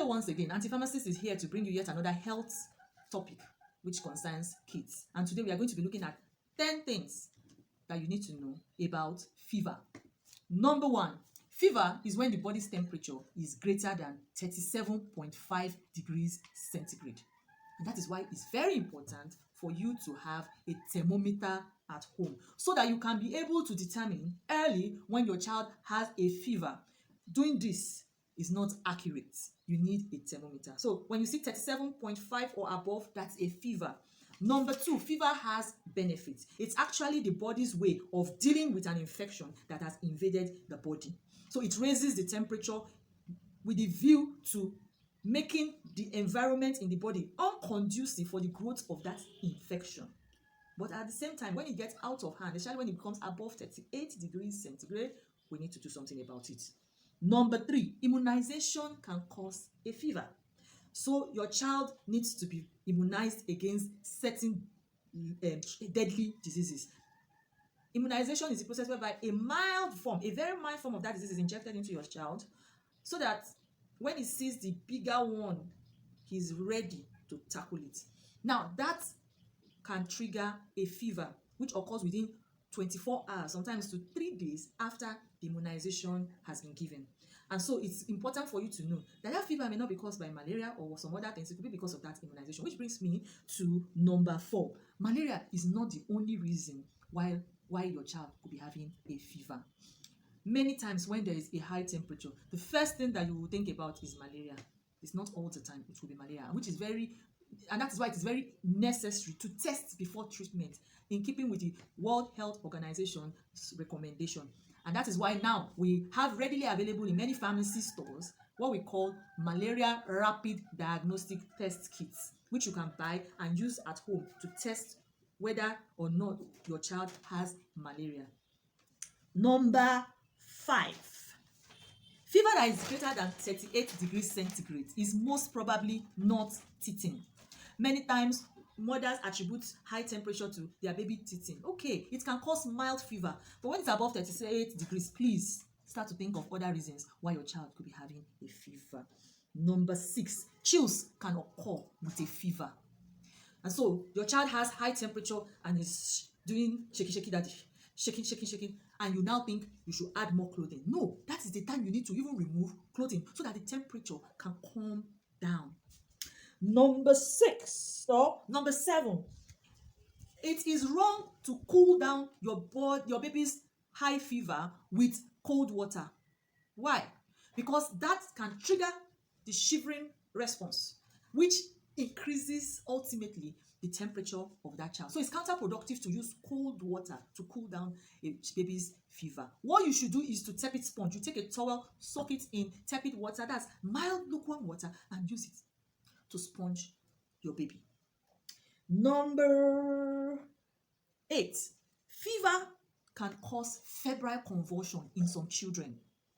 once again, Anti-Pharmacist is here to bring you yet another health topic which concerns kids. And today we are going to be looking at 10 things that you need to know about fever. Number 1, fever is when the body's temperature is greater than 37.5 degrees centigrade. And that is why it's very important for you to have a thermometer at home so that you can be able to determine early when your child has a fever. Doing this is not accurate. You need a thermometer. So when you see 37.5 or above, that's a fever. Number 2, fever has benefits. It's actually the body's way of dealing with an infection that has invaded the body. So it raises the temperature with the view to making the environment in the body unconducive for the growth of that infection. But at the same time, when it gets out of hand, especially when it becomes above 38 degrees centigrade, we need to do something about it. Number 3, immunization can cause a fever. So your child needs to be immunized against certain deadly diseases. Immunization is a process whereby a very mild form of that disease is injected into your child so that when he sees the bigger one, he's ready to tackle it. Now, that can trigger a fever, which occurs within 24 hours, sometimes to 3 days after the immunization has been given. And so it's important for you to know that that fever may not be caused by malaria or some other things. It could be because of that immunization, which brings me to number 4. Malaria is not the only reason why your child could be having a fever. Many times when there is a high temperature, the first thing that you will think about is malaria. It's not all the time it will be malaria, and that is why it is very necessary to test before treatment, in keeping with the World Health Organization's recommendation. And that is why now we have readily available in many pharmacy stores what we call malaria rapid diagnostic test kits, which you can buy and use at home to test whether or not your child has malaria. Number 5, fever that is greater than 38 degrees centigrade is most probably not teething. Many times mothers attribute high temperature to their baby teething. Okay, it can cause mild fever, but when it's above 38 degrees, please start to think of other reasons why your child could be having a fever. Number 6, chills can occur with a fever. And so your child has high temperature and is doing shaky daddy, shaking, and you now think you should add more clothing. No, that is the time you need to even remove clothing so that the temperature can calm down. Number 7, it is wrong to cool down your baby's high fever with cold water. Why? Because that can trigger the shivering response, which increases ultimately the temperature of that child. So it's counterproductive to use cold water to cool down a baby's fever. What you should do is to tepid sponge. You take a towel, soak it in tepid water, that's mild lukewarm water, and use it to sponge your baby. Number 8, fever can cause febrile convulsion in some children.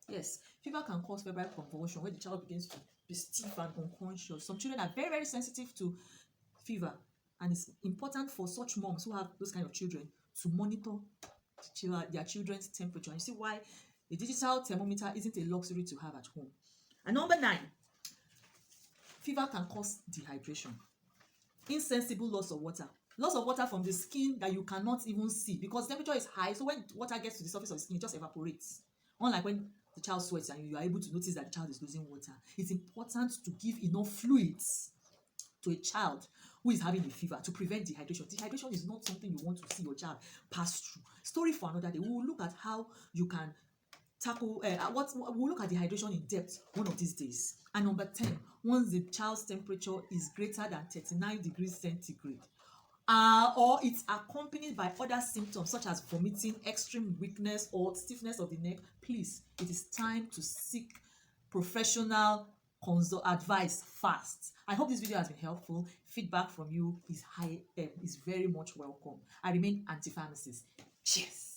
Yes, fever can cause febrile convulsion where the child begins to be stiff and unconscious. Some children are very, very sensitive to fever, and it's important for such moms who have those kind of children to monitor their children's temperature. And you see why a digital thermometer isn't a luxury to have at home. And number 9, fever can cause dehydration, insensible loss of water from the skin that you cannot even see because temperature is high. So when water gets to the surface of the skin, it just evaporates. Unlike when the child sweats and you are able to notice that the child is losing water. It's important to give enough fluids to a child who is having a fever to prevent dehydration. Dehydration is not something you want to see your child pass through. Story for another day. We will look at how you can tackle we'll look at dehydration in depth one of these days. And number 10, once the child's temperature is greater than 39 degrees centigrade, or it's accompanied by other symptoms such as vomiting, extreme weakness, or stiffness of the neck, please, it is time to seek professional advice fast. I hope this video has been helpful. Feedback from you is very much welcome. I remain Anti-Pharmacist. Cheers.